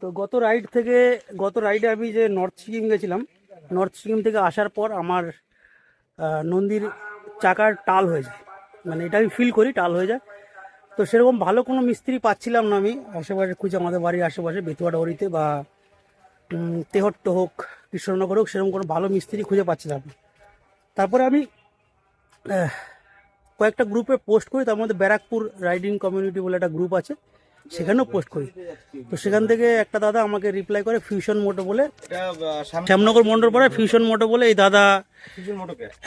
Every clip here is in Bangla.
তো গত রাইডে আমি যে নর্থ সিকিম গেছিলাম, নর্থ সিকিম থেকে আসার পর আমার নন্দীর চাকার টাল হয়ে যায়। মানে এটা আমি ফিল করি, টাল হয়ে যায়। তো সেরকম ভালো কোনো মিস্ত্রি পাচ্ছিলাম না আমি আশেপাশে খুঁজে, আমাদের বাড়ির আশেপাশে বেতুয়াডহরিতে বা তেহট্ট হোক, কৃষ্ণনগর হোক, সেরকম কোনো ভালো মিস্ত্রি খুঁজে পাচ্ছিলাম না। তারপরে আমি আহ, কয়েকটা গ্রুপে পোস্ট করি, তার মধ্যে ব্যারাকপুর রাইডিং কমিউনিটি বলে একটা গ্রুপ আছে, সেখানেও পোস্ট করি। তো সেখান থেকে একটা দাদা আমাকে রিপ্লাই করে, ফিউশন মোটো বলে, শ্যামনগর মন্ডল পরে ফিউশন মোটো বলে এই দাদা।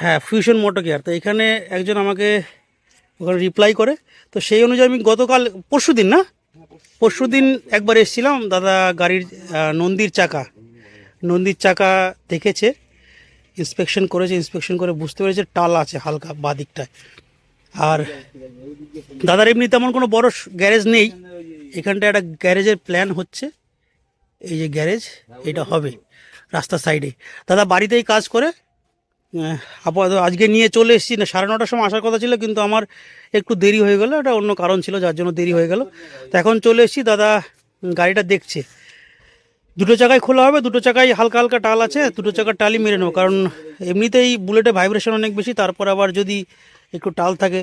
হ্যাঁ, ফিউশন মোটো কেয়ার। তো এখানে একজন আমাকে ওখানে রিপ্লাই করে। তো সেই অনুযায়ী আমি গতকাল পরশুদিন একবার এসেছিলাম। দাদা গাড়ির নন্দীর চাকা দেখেছে, ইন্সপেকশন করেছে, ইন্সপেকশন করে বুঝতে পেরেছে টাল আছে হালকা বাঁ দিকটায়। আর দাদার এমনি তেমন কোনো বড় গ্যারেজ নেই, এখানটা একটা গ্যারেজের প্ল্যান হচ্ছে। এই যে গ্যারেজ, এটা হবে রাস্তার সাইডে। দাদা বাড়িতেই কাজ করে। আপাতত আজকে নিয়ে চলে এসেছি, না 9:30টার সময় আসার কথা ছিল, কিন্তু আমার একটু দেরি হয়ে গেলো, এটা অন্য কারণ ছিল যার জন্য দেরি হয়ে গেল। তো এখন চলে এসেছি, দাদা গাড়িটা দেখছে। দুটো চাকায় খোলা হবে, দুটো চাকায় হালকা হালকা টাল আছে, দুটো চাকার টালই মেরে নেবো, কারণ এমনিতেই বুলেটে ভাইব্রেশন অনেক বেশি, তারপর আবার যদি একটু টাল থাকে।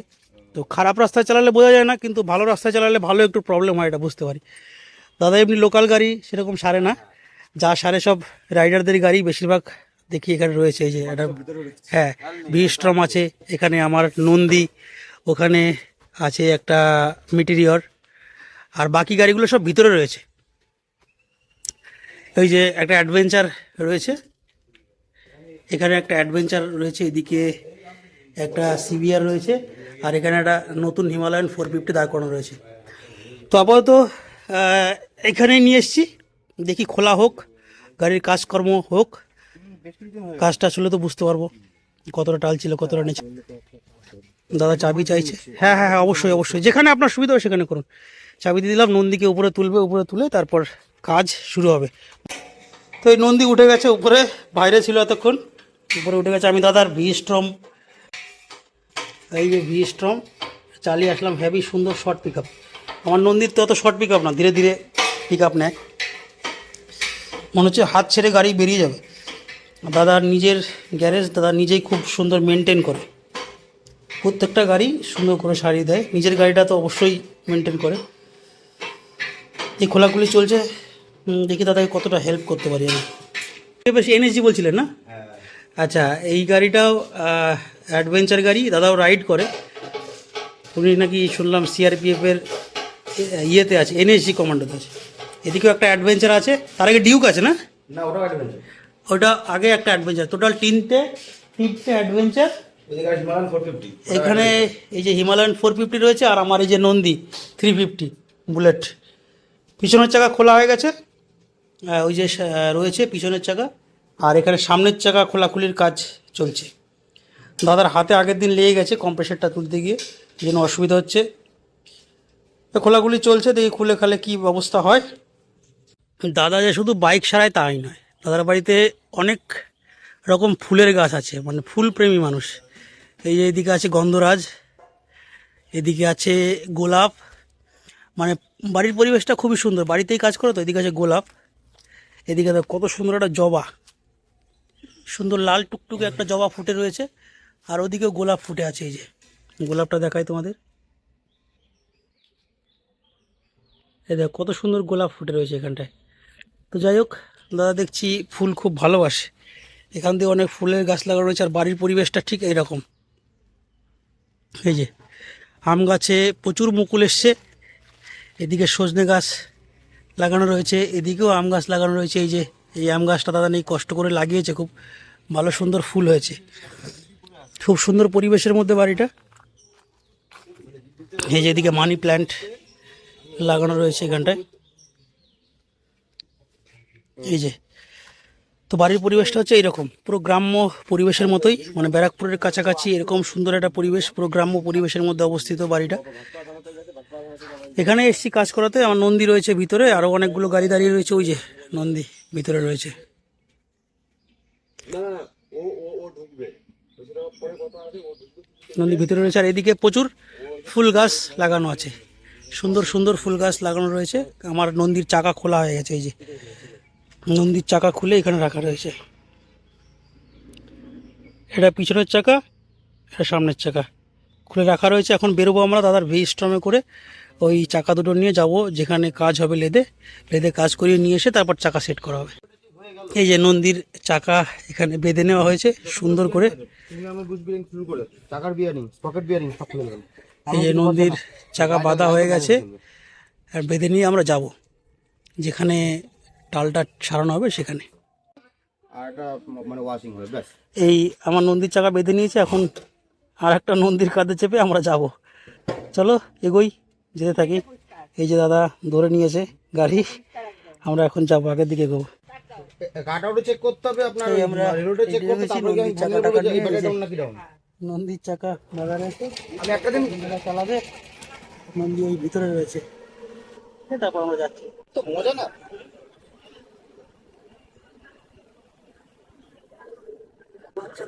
তো খারাপ রাস্তায় চালালে বোঝা যায় না, কিন্তু ভালো রাস্তায় চালালে ভালো একটু প্রবলেম হয়, এটা বুঝতে পারি। দাদা এমনি লোকাল গাড়ি সেরকম সারে না, যা সারে সব রাইডারদের গাড়ি বেশিরভাগ দেখি এখানে রয়েছে। এই যে একটা, হ্যাঁ, ভিস্ট্রম আছে এখানে, আমার নন্দী ওখানে আছে একটা, মিটিরিয়র, আর বাকি গাড়িগুলো সব ভিতরে রয়েছে। ওই যে একটা অ্যাডভেঞ্চার রয়েছে, এখানে একটা অ্যাডভেঞ্চার রয়েছে, এদিকে একটা সিভিআর রয়েছে, আর এখানে একটা নতুন হিমালয়ান 450 দাঁড় করানো রয়েছে। তো আপাতত এখানেই নিয়ে এসছি, দেখি খোলা হোক, গাড়ির কাজকর্ম হোক, কাজটা চলে তো বুঝতে পারবো কতটা টাল ছিল, কতটা নিচে। দাদা চাবি চাইছে। হ্যাঁ হ্যাঁ হ্যাঁ, অবশ্যই অবশ্যই, যেখানে আপনার সুবিধা হয় সেখানে করুন। চাবি দিয়ে দিলাম, নন্দীকে উপরে তুলবে, উপরে তুলে তারপর কাজ শুরু হবে। তো এই নন্দী উঠে গেছে উপরে, বাইরে ছিল এতক্ষণ, উপরে উঠে গেছে। আমি দাদার ভিস্ট্রম, এই যে ভিস্ট্রম চালিয়ে আসলাম, হেভি সুন্দর শর্ট পিক আপ। আমার নন্দীর তো অত শর্ট পিক আপ না, ধীরে ধীরে পিক আপ নেয়, মনে হচ্ছে হাত ছেড়ে গাড়ি বেরিয়ে যাবে। দাদার নিজের গ্যারেজ, দাদা নিজেই খুব সুন্দর মেনটেন করে, প্রত্যেকটা গাড়ি সুন্দর করে সারিয়ে দেয়। নিজের গাড়িটা তো অবশ্যই মেনটেন করে। এই খোলাখুলি চলছে, দেখি দাদাকে কতটা হেল্প করতে পারি আমি। বেশ এনএসজি বলছিলেন না? আচ্ছা, এই গাড়িটাও অ্যাডভেঞ্চার গাড়ি, দাদাও রাইড করে। উনি নাকি শুনলাম সিআরপিএফের ইয়েতে আছে, এনএসজি কমান্ডোতে আছে। এদিকেও একটা অ্যাডভেঞ্চার আছে, তার আগে ডিউক আছে না? না, ওটাও অ্যাডভেঞ্চার। ওটা আগে একটা অ্যাডভেঞ্চার, টোটাল তিনটে অ্যাডভেঞ্চার। হিমালয়ান 450 এখানে এই যে হিমালয়ান 450 রয়েছে, আর আমার এই যে নন্দী 350 বুলেট। পিছনের চাকা খোলা হয়ে গেছে, ওই যে রয়েছে পিছনের চাকা, আর এখানে সামনের চাকা খোলাখুলির কাজ চলছে। দাদার হাতে আগের দিন লেগে গেছে কম্প্রেসারটা তুলতে গিয়ে, এই জন্য অসুবিধা হচ্ছে। খোলাখুলি চলছে, দেখি খুলে খালে কী ব্যবস্থা হয়। দাদা যে শুধু বাইক সারায় তাই নয়, দাদার বাড়িতে অনেক রকম ফুলের গাছ আছে, মানে ফুল প্রেমী মানুষ। এই যে এদিকে আছে গন্ধরাজ, এদিকে আছে গোলাপ, মানে বাড়ির পরিবেশটা খুবই সুন্দর, বাড়িতেই কাজ করে তো। এদিকে আছে গোলাপ, এদিকে কত সুন্দর একটা জবা, সুন্দর লাল টুকটুকে একটা জবা ফুটে রয়েছে, আর ওদিকেও গোলাপ ফুটে আছে। এই যে গোলাপটা দেখাই তোমাদের, এই দেখো কত সুন্দর গোলাপ ফুটে রয়েছে এখানটায়। তো যাই হোক, দাদা দেখছি ফুল খুব ভালোবাসে, এখান দিয়ে অনেক ফুলের গাছ লাগানো রয়েছে, আর বাড়ির পরিবেশটা ঠিক এইরকম। এই যে আম গাছে প্রচুর মুকুল এসছে, এদিকে সজনে গাছ লাগানো রয়েছে, এদিকেও আম গাছ লাগানো রয়েছে। এই যে এই আম গাছটা দাদা নেই কষ্ট করে লাগিয়েছে, খুব ভালো সুন্দর ফুল হয়েছে, খুব সুন্দর পরিবেশের মধ্যে বাড়িটা। এই যে এদিকে মানি প্ল্যান্ট লাগানো রয়েছে এখানটায়। এই যে, তো বাড়ির পরিবেশটা হচ্ছে এইরকম, পুরো গ্রাম্য পরিবেশের মতোই, মানে ব্যারাকপুরের কাছাকাছি এরকম সুন্দর একটা পরিবেশ, পুরো গ্রাম্য পরিবেশের মধ্যে অবস্থিত বাড়িটা। এখানে এসছি কাজ করাতে। আমার নন্দী রয়েছে ভিতরে, আরও অনেকগুলো গাড়ি দাঁড়িয়ে রয়েছে, ওই যে নন্দী ভিতরে রয়েছে। নন্দী ভিতরে রয়েছে, আর এদিকে প্রচুর ফুল গাছ লাগানো আছে, সুন্দর সুন্দর ফুল গাছ লাগানো রয়েছে। আমার নন্দীর চাকা খোলা হয়ে গেছে, এই যে নন্দীর চাকা খুলে এখানে রাখা রয়েছে। এটা পিছনের চাকা, এটা সামনের চাকা খুলে রাখা রয়েছে। এখন বেরোবো আমরা দাদার ভি-স্ট্রমে করে, ওই চাকা দুটো নিয়ে যাব যেখানে কাজ হবে লেদে কাজ করিয়ে নিয়ে এসে তারপর চাকা সেট করা হবে। এই যে নন্দীর চাকা এখানে বেঁধে নেওয়া হয়েছে সুন্দর করে। এই যে নন্দীর চাকা বাঁধা হয়ে গেছে, আর বেঁধে নিয়ে আমরা যাব যেখানে টালটা সারানো হবে সেখানে। এই আমার নন্দীর চাকা বেঁধে নিয়েছে, এখন আর একটা নন্দীর কাঁধে চেপে আমরা যাব। চলো এগোই, যেতে থাকি। এই যে দাদা ধরে নিয়েছে গাড়ি, আমরা এখন যাবো, আগের দিকে এগোবো। নন্দীর চাকা দাদা রয়েছে, চালাবে। নন্দী ওই ভিতরে রয়েছে, তারপর আমরা যাচ্ছি। তো মজা না,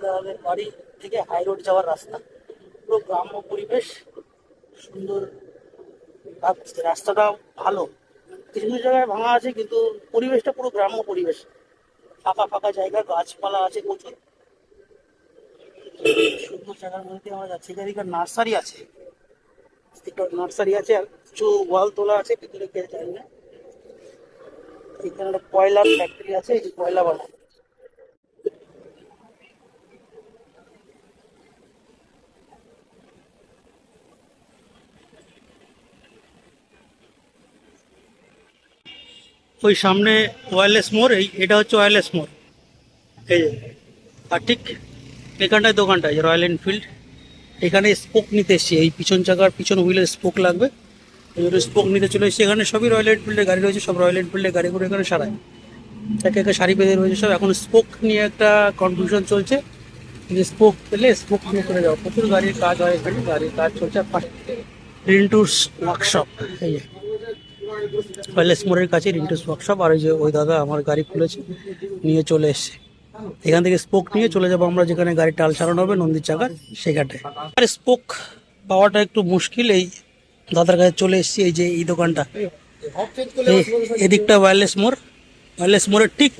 দাদাদের বাড়ি থেকে হাই রোড যাওয়ার রাস্তা, পুরো গ্রাম্য পরিবেশ, সুন্দর রাস্তাটা ভালো। কিছু কিছু জায়গায় ভাঙা আছে, কিন্তু পরিবেশটা পুরো গ্রাম্য পরিবেশ, ফাঁকা ফাঁকা জায়গা, গাছপালা আছে প্রচুর, সুন্দর জায়গার মধ্যে আমরা যাচ্ছি। এদিকে নার্সারি আছে, নার্সারি আছে, আর কিছু ওয়াল তোলা আছে, ভিতরে কেউ যায় না। এখানে একটা কয়লার ফ্যাক্টরি আছে, এই যে কয়লা বানায়। ওই সামনে ওয়্যারলেস মোড়, এটা হচ্ছে ওয়্যারলেস মোড়, এই যে। আর ঠিক এখানটায় দোকানটায় রয়্যাল এনফিল্ড, এখানে স্পোক নিতে এসছি। এই পিছন চাকার পিছন হুইলের স্পোক লাগবে, এই জন্য স্পোক নিতে চলে এসেছি। এখানে সবই রয়্যাল এনফিল্ডের গাড়ি রয়েছে, সব রয়্যাল এনফিল্ডের গাড়িগুলো এখানে সারায়, একে একে সারি বেঁধে রয়েছে সব। এখন স্পোক নিয়ে একটা কনফিউশন চলছে, যে স্পোক পেলে স্পোক নিয়ে চলে যাও। প্রচুর গাড়ির কাজ হয় এখানে, গাড়ির কাজ চলছে। রিন্টুস ওয়ার্কশপ, এই যে ওয়্যারলেস মোড়ের কাছে রিন্টুস ওয়ার্কশপ। আর ওই যে ওই দাদা আমার গাড়ি খুলেছে, নিয়ে চলে এসছে। এখান থেকে স্পোক নিয়ে চলে যাবো আমরা যেখানে গাড়ি টাল সারানো হবে নন্দীর চাকার, সেখানটায়। আর স্পোক পাওয়াটা একটু মুশকিল। এই দাদার কাছে চলে এসেছি, এই যে এই দোকানটা, এদিকটা ওয়্যারলেস মোড়, ওয়্যারলেস মোড়ের ঠিক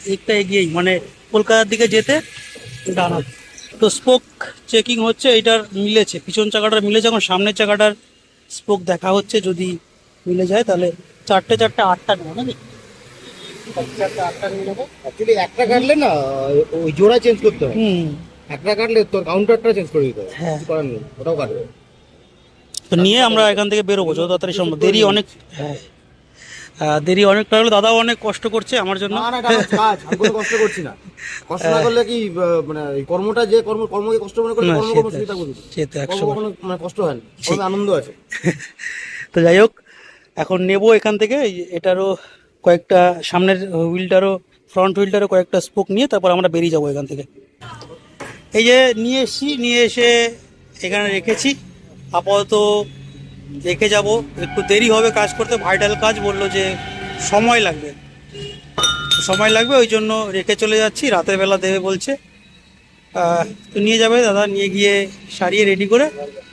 দিকটা এগিয়েই, মানে কলকাতার দিকে যেতে ডানা। তো স্পোক চেকিং হচ্ছে, এইটার মিলেছে, পিছন চাকাটার মিলেছে। এখন সামনের চাকাটার স্পোক দেখা হচ্ছে, যদি মিলে যায় তাহলে চারটে 8টা নেবো নাকি, 8টা নিয়ে নেবো। অ্যাকচুয়ালি একটা কাটলে না ওই জোড়া চেঞ্জ করতে হয়। একটা কাটলে তোর কাউন্টারটা চেঞ্জ করে দিতে হয়। হ্যাঁ, কিছু করার নেই, ওটাও কাটবে। তো নিয়ে আমরা এখান থেকে বেরোবো যত তাড়াতাড়ি সম্ভব। দেরি অনেক, হ্যাঁ দেরি অনেকটা হলো, দাদাও অনেক কষ্ট করছে আমার জন্য। না না, কাজ আমি কোনো কষ্ট করছি না। কষ্ট না করলে কি মানে এই কর্মটা, যে কর্মকে কষ্ট মনে করে, কর্মসুবিধা করবি, সে তো 100 কোনো মানে কষ্ট হয় না, কোনো আনন্দ আছে। তো যাই হোক, এখন নেবো এখান থেকে এটারও কয়েকটা, সামনের হুইলটারও, ফ্রন্ট হুইলটারও কয়েকটা স্পোক নিয়ে তারপর আমরা বেরিয়ে যাবো এখান থেকে। এই যে নিয়ে এসছি, নিয়ে এসে এখানে রেখেছি, আপাতত রেখে যাব। একটু দেরি হবে কাজ করতে, ভাইটাল কাজ, বললো যে সময় লাগবে, ওই জন্য রেখে চলে যাচ্ছি। রাতের বেলা দেবে বলছে, তো নিয়ে যাবে দাদা, নিয়ে গিয়ে সারিয়ে রেডি করে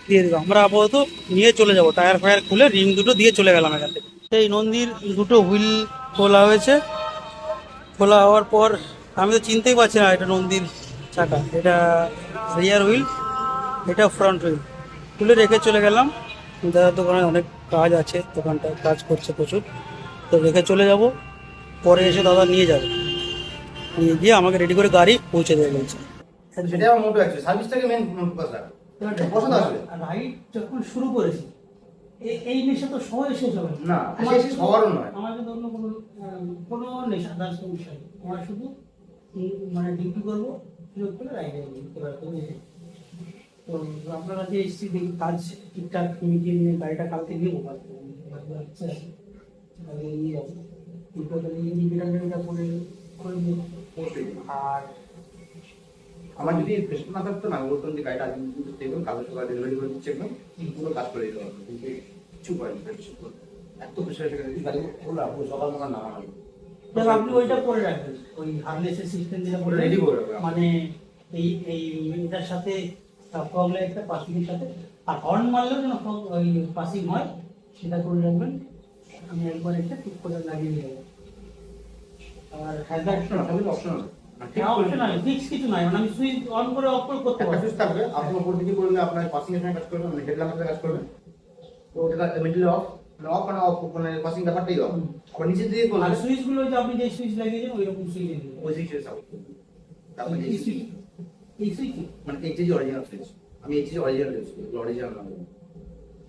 দিয়ে দেবো। আমরা আপাতত নিয়ে চলে যাব, টায়ার ফায়ার খুলে রিং দুটো দিয়ে চলে গেলাম এখান থেকে। সেই নন্দীর দুটো হুইল খোলা হয়েছে, খোলা হওয়ার পর আমি তো চিনতেই পারছি না এটা নন্দীর চাকা, এটা রিয়ার হুইল, এটা ফ্রন্ট হুইল। খুলে রেখে চলে গেলাম। দাদার দোকানে অনেক কাজ আছে, দোকানটা কাজ করছে প্রচুর, তো রেখে চলে যাব। পরে এসে দাদা নিয়ে যাবে, নিয়ে গিয়ে আমাকে রেডি করে গাড়ি পৌঁছে দেবে বলছে। সেটাই আমার মোটো আছে, সার্ভিসটাকে মেন ফোকাস রাখো। পছন্দ আসবে রাইড যখন শুরু করেছি, এই নেশা তো সময় শেষ হবে না, শেষ হওয়ারও নয়। আমার কিন্তু অন্য কোনো নেশা, দাস বিষয় আমার শুধু মানে ডিউটি করবো, সুযোগ করে রাইডে তো আপনার কাছে এসেছি, দেখি কাজ ঠিকঠাক মিটিয়ে নিয়ে গাড়িটা কালকে নেবো, নিয়ে যাবো। আর আমার যদি পেশেন্ট না থাকতো না, আমি বলতাম যে গাড়িটা আজকে দেখুন, কাল সকালে ডেলিভারি করে দিচ্ছে, একদম পুরো কাজ করে দিতে পারবো, কিন্তু কিছু করেনি। এত প্রেশার এসে গাড়ি খোলা পুরো সকাল সকাল নামা হলো। আপনি ওইটা করে রাখবেন, ওই হার্নেসের সিস্টেম যেটা বলে রেডি করে রাখবেন, মানে এই এটার সাথে ফগলাইটটা পাসিংয়ের সাথে, আর হর্ন মারলেও যেন ওই পাসিং হয় সেটা করে রাখবেন, আমি একবার এটা ঠিক করে লাগিয়ে দেবো। আর হ্যাজার্ড অপশনাল অপশনাল ফিক্স কিছু নাই, মানে আমি সুইচ অন করে অফ করে করতে একটা পারবো। সুইচ থাকবে, আপনি উপর দিকে করলে আপনার পাসিং এর সময় কাজ করবে, মানে হেডল্যাম্পের কাজ করবে, তো ওটা মিডলে অফ, মানে অফ মানে অফ, মানে পাসিং ব্যাপারটাই অফ। আবার নিচে দিয়ে আর করলে সুইচ গুলো যে আপনি যে সুইচ লাগিয়েছেন ওই রকম সুইচ দিবেন। ওই সুইচের সাউন্ড, তারপরে এই সুইচ, এই সুইচ মানে এইচডি অরিজিনাল সুইচ, আমি এইচডি অরিজিনাল ইউজ করি, অরিজিনাল না,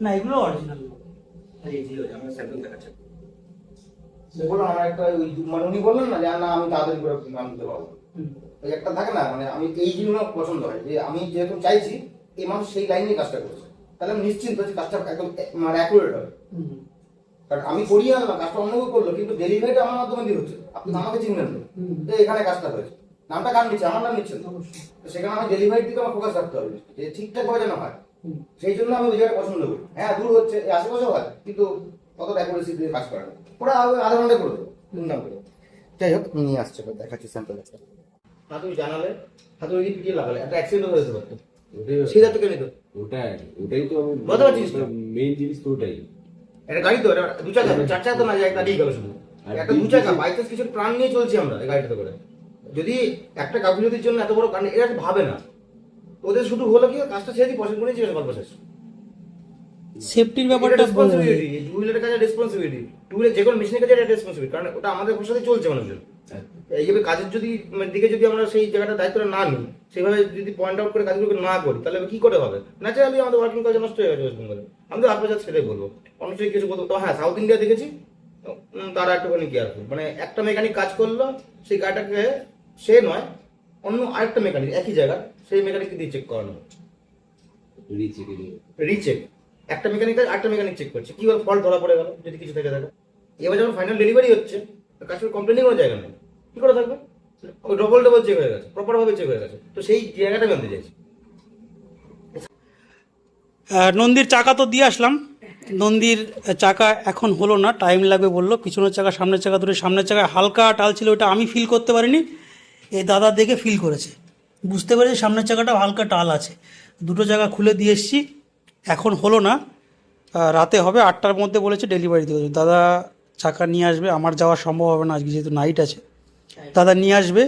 না, এগুলো অরিজিনাল না। এইচডি আমার স্যাম্পল দেখাচ্ছে। বললাম আমার একটা ওই মানে উনি বললেন না যে না আমি তাড়াতাড়ি করে আনতে পারবো, ওই একটা থাকে না, মানে আমি এই জিনিসটা পছন্দ হয় যে আমি যেরকম চাইছি এই মানুষ সেই লাইনে কাজটা করছে, তাহলে আমি নিশ্চিন্ত যে কাজটা একদম মানে অ্যাকুরেট হবে। কারণ আমি করিয়ে আনলাম, কাজটা অন্য কেউ করলো, কিন্তু ডেলিভারিটা আমার মাধ্যমে দিয়ে হচ্ছে, আপনি তো আমাকে চিনবেন না যে এখানে কাজটা হয়েছে, নামটা কার নিচ্ছে, আমার নাম নিচ্ছেন, তো সেখানে আমি ডেলিভারির দিকে আমার ফোকাস রাখতে হবে যে ঠিকঠাক ভাবে যেন হয়। সেই জন্য আমি ওই জায়গাটা পছন্দ করি। হ্যাঁ দূর হচ্ছে, এই আশেপাশে হয়, কিন্তু কতটা অ্যাকুরেসি দিয়ে কাজ করে না, ওরা আধা ঘন্টা করে দেবো ধুমধাম করে। যাই হোক নিয়ে আসছে, দেখাচ্ছি স্যাম্পল একটা। তুমি জানালে হাতে ওই পিটিয়ে লাগালে একটা অ্যাক্সিডেন্ট হয়ে যেতে পারতো, সেটা তো কেন? ওটাই তো বুঝতে পারছিস তো? মেইন জিনিস তো ওটাই। একটা গাড়ি তো, এটা দু চাকা, চার চাকা তো না, একটা দিয়ে গেল শুধু, একটা দু চাকা বাই চান্স কিছু প্রাণ নিয়ে চলছি আমরা এই গাড়িটাতে করে। যদি একটা গাফিলতির জন্য এত বড় কাণ্ড, এরা ভাবে না, ওদের শুধু হলো কি কাজটা ছেড়ে দিয়ে পয়সা করে নিয়েছে, গল্প শেষ। সেফটির ব্যাপারটা রেসপন্সিবিলিটি, টু হুইলারের কাছে রেসপন্সিবিলিটি, টু হুইলার যে কোনো মেশিনের কাছে এটা রেসপন্সিবিলিটি, কারণ ওটা আমাদের সাথে চলছে মানুষজন। এইভাবে কাজের যদি দিকে যদি আমরা সেই জায়গাটা দায়িত্বটা না নিই, সেভাবে যদি পয়েন্ট আউট করে কাজগুলোকে না করি, তাহলে কি করে হবে? ন্যাচারালি আমাদের ওয়ার্কিং কাজ নষ্ট হয়ে গেছে ওয়েস্ট বেঙ্গলে। আমি তো আপনার সাথে সেটাই বলবো, অনেক কিছু বলবো। তো হ্যাঁ, সাউথ ইন্ডিয়া দেখেছি তারা একটুখানি কেয়ারফুল, মানে একটা মেকানিক কাজ করলো, সেই গাড়িটাকে সে নয় অন্য আরেকটা মেকানিক একই জায়গায়, সেই মেকানিককে দিয়ে চেক করানো, রিচেক। একটা মেকানিক আরেকটা মেকানিক চেক করছে, কি ফল্ট ধরা পড়ে গেল যদি কিছু থেকে থাকে। এবার যখন ফাইনাল ডেলিভারি হচ্ছে, কাস্টমার কমপ্লেনই কোনো জায়গা নেই, কি করে থাকবে? ওই ডবল চেক হয়ে গেছে, প্রপার ভাবে চেক হয়ে গেছে, তো সেই জায়গাটা আমি আনতে চাইছি। নন্দীর চাকা তো দিয়ে আসলাম, নন্দীর চাকা এখন হলো না, টাইম লাগবে বললো। পিছনের চাকা সামনের চাকা দুটো, সামনের চাকায় হালকা টাল ছিল, ওটা আমি ফিল করতে পারিনি, এই দাদা দেখে ফিল করেছে, বুঝতে পেরেছি সামনের চাকাটা হালকা টাল আছে। দুটো চাকা খুলে দিয়ে এসছি, এখন হলো না, রাতে হবে, 8টার মধ্যে বলেছে ডেলিভারি দেবে। দাদা চাকা নিয়ে আসবে, আমার যাওয়া সম্ভব হবে না আজকে যেহেতু নাইট আছে। দাদা নিয়ে আসবে,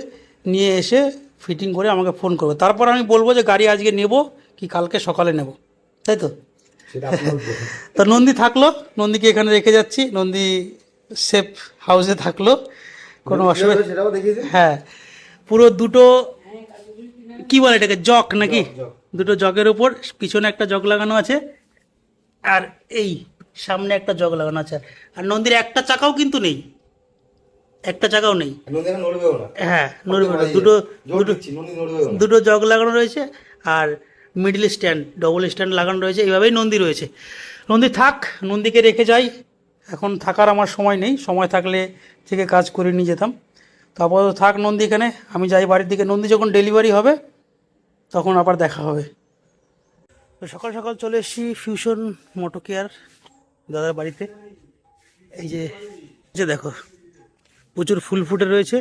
নিয়ে এসে ফিটিং করে আমাকে ফোন করবে, তারপর আমি বলবো যে গাড়ি আজকে নেব কি কালকে সকালে নেব, তাই তো? তা নন্দী থাকলো, নন্দীকে এখানে রেখে যাচ্ছি, নন্দী সেফ হাউসে থাকলো, কোনো অসুবিধা। সেটাও দেখিয়েছি। হ্যাঁ, পুরো দুটো কি বলে এটাকে, জগ নাকি, দুটো জগের উপর পিছনে একটা জগ লাগানো আছে, আর এই সামনে একটা জগ লাগানো আছে। আর নন্দীর একটা চাকাও কিন্তু নেই, একটা চাকাও নেই। নড়বেও না, হ্যাঁ, নড়বে না, দুটো দুটো নড়বেও না। দুটো জগ লাগানো রয়েছে, আর মিডল স্ট্যান্ড, ডবল স্ট্যান্ড লাগানো রয়েছে, এইভাবেই নন্দী রয়েছে। নন্দী থাক, নন্দীকে রেখে যাই, এখন থাকার আমার সময় নেই, সময় থাকলে থেকে কাজ করে নিয়ে যেতাম। তারপর থাক নন্দী এখানে, আমি যাই বাড়ির দিকে। নন্দী যখন ডেলিভারি হবে তখন আবার দেখা হবে। তো সকাল সকাল চলে এসেছি ফিউশন মোটো কেয়ার দাদার বাড়িতে। এই যে দেখো প্রচুর ফুল ফুটে রয়েছে,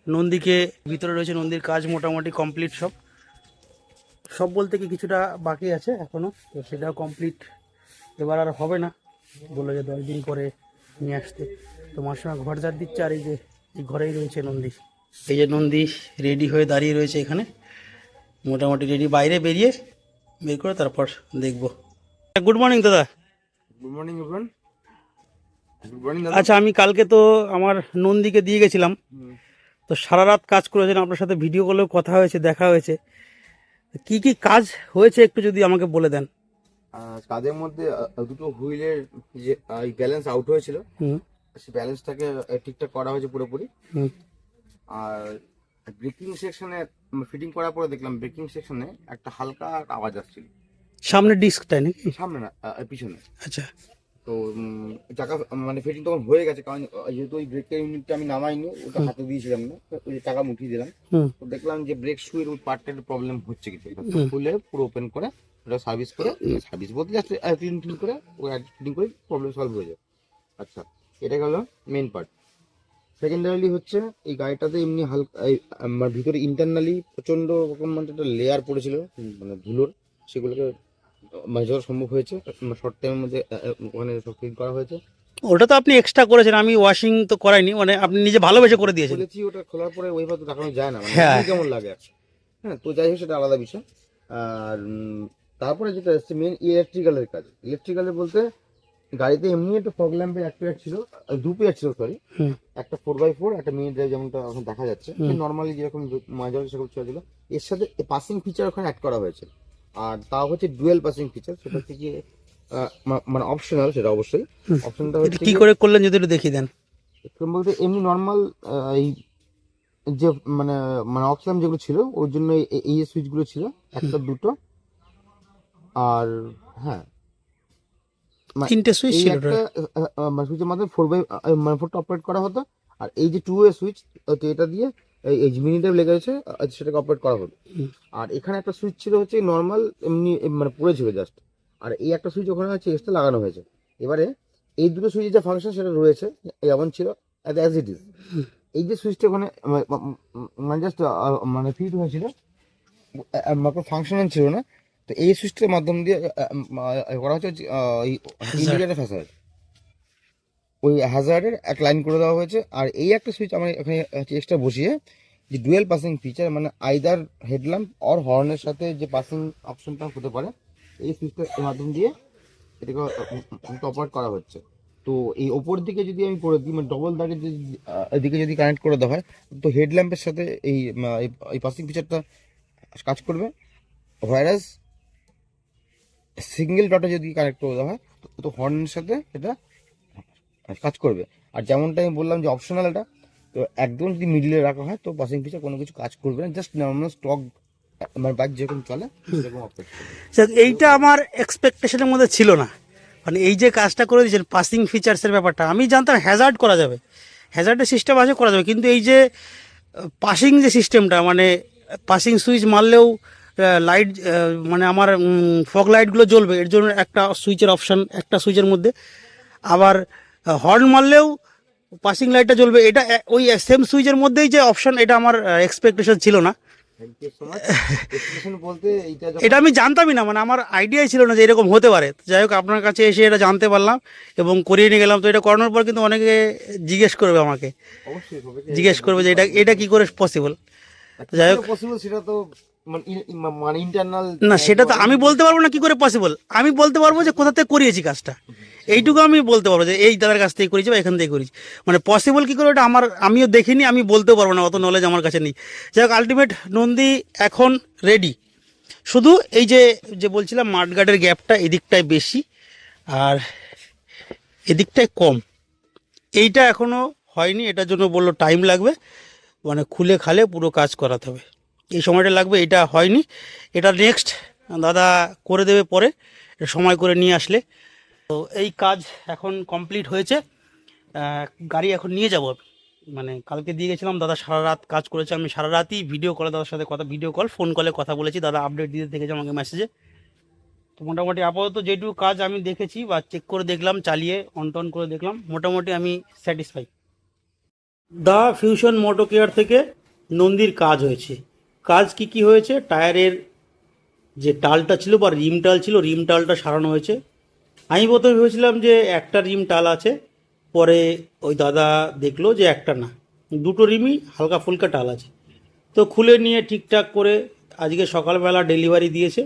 নন্দীকে ভিতরে রয়েছে, নন্দীর কাজ মোটামুটি কমপ্লিট, সব বলতে কি কিছুটা বাকি আছে এখনও, তো সেটাও কমপ্লিট, এবার আর হবে না, বললো যে 10 দিন পরে নিয়ে আসতে। তো মাসিমা ঘর ঝাড় দিচ্ছে, আর এই ঘরেই রয়েছে নন্দী। এই যে নন্দী রেডি হয়ে দাঁড়িয়ে রয়েছে এখানে, মোটামুটি রেডি, বাইরে বের করে তারপর দেখবো। গুড মর্নিং দাদা। Good morning everyone. Good morning দাদা। আচ্ছা, আমি কালকে তো আমার নন্দীকে দিয়ে গেছিলাম, তো সারা রাত কাজ করেছেন, আপনার সাথে ভিডিও কলেও কথা হয়েছে, দেখা হয়েছে, কি কি কাজ হয়েছে একটু যদি আমাকে বলে দেন। কাজের মধ্যে দুটো হুইলের যে ব্যালেন্স আউট হয়েছিল, হুম সেই ব্যালেন্সটাকে ঠিকঠাক করা হয়েছে পুরোপুরি। হুম আর ব্রেকিং সেকশনে ফিটিং করার পরে দেখলাম ব্রেকিং সেকশনে একটা হালকা আওয়াজ আসছিল, সামনে ডিস্কটাই নাকি? সামনে না, পিছনে। আচ্ছা। তো চাকা মানে ফিটিং তখন হয়ে গেছে, কারণ যেহেতু ওই ব্রেকের ইউনিটটা আমি নামাইনি, ওটা হাতে দিয়েছিলাম না, ওই চাকা মুঠিয়ে দিলাম। হুম তো দেখলাম যে ব্রেক শুয়ের ওই পার্টের প্রবলেম হচ্ছে কিছু, খুলে পুরো ওপেন করে ওটা সার্ভিস করে, সার্ভিস বলতে জাস্ট ক্লিন করে ওই ফিটিং করে প্রবলেম সলভ হয়ে যায়। আচ্ছা, এটা গেল মেন পার্ট। সেকেন্ডারিলি হচ্ছে এই গাড়িটাতে এমনি হালকা আমার ভিতরে ইন্টারনালি প্রচন্ড রকম মানে একটা লেয়ার পড়েছিল, মানে ধুলোর, সেগুলোকে মানে যত সম্ভব হয়েছে শর্ট টাইমের মধ্যে ওখানে সব ক্লিন করা হয়েছে। ওটা তো আপনি এক্সট্রা করেছেন, আমি ওয়াশিং তো করাইনি, মানে আপনি নিজে ভালোবেসে করে দিয়েছেন। খুলেছি, ওটা খোলার পরে ওইভাবে তো দেখানো যায় না, মানে হ্যাঁ। এমনি কেমন লাগে। হ্যাঁ, তো যাই হোক সেটা আলাদা বিষয়। আর তারপরে যেটা এসছে মেন ইলেকট্রিক্যালের কাজ। ইলেকট্রিক্যালের বলতে গাড়িতে এমনি একটা ফগ ল্যাম্পের এক পেয়ার ছিল, দু পেয়ার ছিল সরি, হুম। একটা 4x4 একটা মিনি ড্রাইভ যেমনটা এখন দেখা যাচ্ছে, নর্মালি যেরকম মাঝারি সেরকম ছিল, এর সাথে পাসিং ফিচার ওখানে অ্যাড করা হয়েছে। আর তাও হচ্ছে ডুয়েল পাসিং ফিচার, সেটা হচ্ছে গিয়ে মানে অপশনাল, সেটা অবশ্যই অপশনটা এটা হচ্ছে কি করে করলেন যদি একটু দেখিয়ে দেন। বলতে এমনি নর্মাল এই যে মানে মানে অক্সিলাম যেগুলো ছিল ওর জন্য এই সুইচ গুলো ছিল, একটা দুটো, আর হ্যাঁ তিনটে সুইচ এই ছিল একটা সুইচের মাধ্যমে 4টা অপারেট করা হতো। আর এই যে 2 ওয়ে সুইচ, তো এটা দিয়ে এই মিনিটা লেগে আছে, সেটাকে অপারেট করা হতো। আর এখানে একটা সুইচ ছিল হচ্ছে নর্মাল এমনি মানে পড়েছিল জাস্ট, আর এই একটা সুইচ ওখানে হচ্ছে এক্সট্রা লাগানো হয়েছে। এবারে এই দুটো সুইচের যে ফাংশন সেটা রয়েছে যেমন ছিল অ্যাজ ইট ইজ। এই যে সুইচটা ওখানে মানে জাস্ট মানে ফিট হয়েছিল, ফাংশনাল ছিল না। তো এই সুইচটার মাধ্যম দিয়ে করা হচ্ছে ওই ইন্ডিকেটর হ্যাজার্ড, ওই হ্যাজার্ডের এক লাইন করে দেওয়া হয়েছে। আর এই একটা সুইচ আমরা এখানে এক্সট্রা বসিয়ে যে ডুয়েল পাসিং ফিচার, মানে আইদার হেডল্যাম্প অর হর্নের সাথে যে পাসিং অপশনটা হতে পারে, এই সুইচটার মাধ্যম দিয়ে এটাকে অপারেট করা হচ্ছে। তো এই ওপর দিকে যদি আমি করে দিই, মানে ডবল দাগের দিকে যদি কানেক্ট করে দেওয়া হয়, তো হেডল্যাম্পের সাথে এই পাসিং ফিচারটা কাজ করবে। ভাইরাস সিঙ্গেল ডটে যদি কানেক্ট করে দেওয়া হয় তো হর্নের সাথে এটা কাজ করবে। আর যেমনটা আমি বললাম যে অপশনাল, এটা তো একদম যদি মিডলে রাখা হয় তো পাসিং ফিচার কোনো কিছু কাজ করবে না, জাস্ট নর্মাল স্টক মানে বাইক যেরকম চলে সেরকম অপারেট করবে। এইটা আমার এক্সপেকটেশনের মধ্যে ছিল না, মানে এই যে কাজটা করে দিয়েছেন পাসিং ফিচার্সের ব্যাপারটা, আমি জানতাম হ্যাজার্ড করা যাবে, হ্যাজার্ডের সিস্টেম আছে করা যাবে, কিন্তু এই যে পাসিং যে সিস্টেমটা, মানে পাসিং সুইচ মারলেও লাইট মানে আমার ফগ লাইটগুলো জ্বলবে, এর জন্য একটা সুইচের অপশান একটা সুইচের মধ্যে, আবার হর্ন মারলেও পাসিং লাইটটা জ্বলবে, এটা ওই সেম সুইচের মধ্যেই যে অপশান, এটা আমার এক্সপেকটেশন ছিল না। বলতে এইটা এটা আমি জানতামই না, মানে আমার আইডিয়াই ছিল না যে এরকম হতে পারে। যাই হোক, আপনার কাছে এসে এটা জানতে পারলাম এবং করিয়ে নিয়ে গেলাম। তো এটা করানোর পর কিন্তু অনেকে জিজ্ঞেস করবে আমাকে, অবশ্যই জিজ্ঞেস করবে যে এটা কি করে পসিবল। যাই হোক, পসিবল সেটা তো মানে ইন্টারনাল না সেটা তো আমি বলতে পারবো না কি করে পসিবল, আমি বলতে পারবো যে কোথা থেকে করিয়েছি কাজটা, এইটুকু আমি বলতে পারবো যে এই দাদার কাছ থেকে করেছি বা এখান থেকে করেছি। মানে পসিবল কি করে ওটা আমিও দেখিনি, আমি বলতে পারবো না, অত নলেজ আমার কাছে নেই। যাই হোক, আলটিমেট নন্দী এখন রেডি। শুধু এই যে যে বলছিলাম মাঠগার্ডের গ্যাপটা এদিকটায় বেশি আর এদিকটায় কম, এইটা এখনও হয়নি, এটার জন্য বললো টাইম লাগবে, মানে খুলে খালে পুরো কাজ করাতে হবে, এই সময়টা লাগবে, এটা হয়নি, এটা নেক্সট দাদা করে দেবে পরে, এটা সময় করে নিয়ে আসলে। তো এই কাজ এখন কমপ্লিট হয়েছে, গাড়ি এখন নিয়ে যাবো আমি, মানে কালকে দিয়ে গেছিলাম, দাদা সারা রাত কাজ করেছে, আমি সারা রাতই ভিডিও কলে দাদার সাথে ফোন কলে কথা বলেছি, দাদা আপডেট দিতে থেকেছে আমাকে মেসেজে। তো মোটামুটি আপাতত যেটুকু কাজ আমি দেখেছি বা চেক করে দেখলাম, চালিয়ে অন টন করে দেখলাম, মোটামুটি আমি স্যাটিসফাই। দা ফিউশন মোটো কেয়ার থেকে নন্দীর কাজ হয়েছে। কাজ কি হয়েছে, টায়ারের যে টালটা ছিল বা রিম টাল ছিল, রিম টালটা সারানো হয়েছে। আমি প্রথমে ভেবেছিলাম যে একটা রিম টাল আছে, পরে ওই দাদা দেখলো যে একটা না, দুটো রিমই হালকা ফুলকা টাল আছে। তো খুলে নিয়ে ঠিকঠাক করে আজকে সকালবেলা ডেলিভারি দিয়েছে।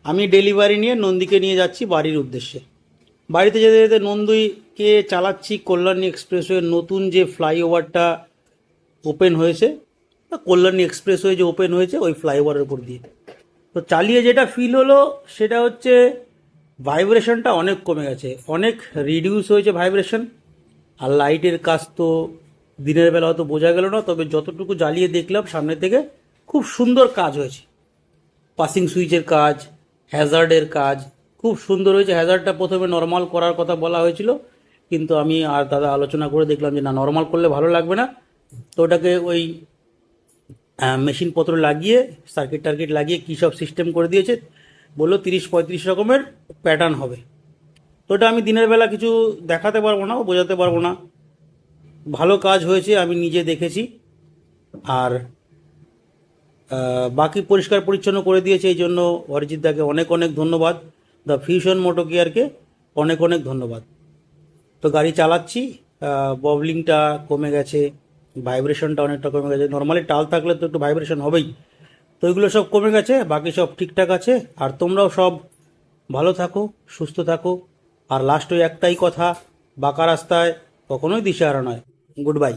আমি ডেলিভারি নিয়ে নন্দীকে নিয়ে যাচ্ছি বাড়ির উদ্দেশ্যে। বাড়িতে যেতে যেতে নন্দীকে চালাচ্ছি কল্যাণী এক্সপ্রেসওয়ের নতুন যে ফ্লাইওভারটা ওপেন হয়েছে, কল্যাণী এক্সপ্রেসওয়ে যে ওপেন হয়েছে ওই ফ্লাইওভারের উপর দিয়ে। তো চালিয়ে যেটা ফিল হলো সেটা হচ্ছে ভাইব্রেশনটা অনেক কমে গেছে, অনেক রিডিউস হয়েছে ভাইব্রেশন। আর লাইটের কাজ তো দিনের বেলা হয়তো বোঝা গেল না, তবে যতটুকু জ্বালিয়ে দেখলাম সামনে থেকে খুব সুন্দর কাজ হয়েছে। পাসিং সুইচের কাজ, হ্যাজার্ডের কাজ খুব সুন্দর হয়েছে। হ্যাজার্ডটা প্রথমে নর্মাল করার কথা বলা হয়েছিল, কিন্তু আমি আর দাদা আলোচনা করে দেখলাম যে না, নর্মাল করলে ভালো লাগবে না, তো ওটাকে ওই মেশিনপত্র লাগিয়ে সার্কিট টার্কিট লাগিয়ে কী সব সিস্টেম করে দিয়েছে, বললো 30-35 রকমের প্যাটার্ন হবে। তো ওটা আমি দিনের বেলা কিছু দেখাতে পারবো না, বোঝাতে পারবো না। ভালো কাজ হয়েছে, আমি নিজে দেখেছি। আর বাকি পরিষ্কার পরিচ্ছন্ন করে দিয়েছে, এই জন্য অরিজিৎ দাকে অনেক অনেক ধন্যবাদ। দ্য ফিউশন মোটো কেয়ারকে অনেক অনেক ধন্যবাদ। তো গাড়ি চালাচ্ছি, ববলিংটা কমে গেছে, ভাইব্রেশনটা অনেকটা কমে গেছে। নর্মালি টাল থাকলে তো একটু ভাইব্রেশন হবেই, তো ওইগুলো সব কমে গেছে, বাকি সব ঠিকঠাক আছে। আর তোমরাও সব ভালো থাকো, সুস্থ থাকো। আর লাস্ট ওই একটাই কথা, বাঁকা রাস্তায় কখনোই দিশেহারা নয়। Good bye.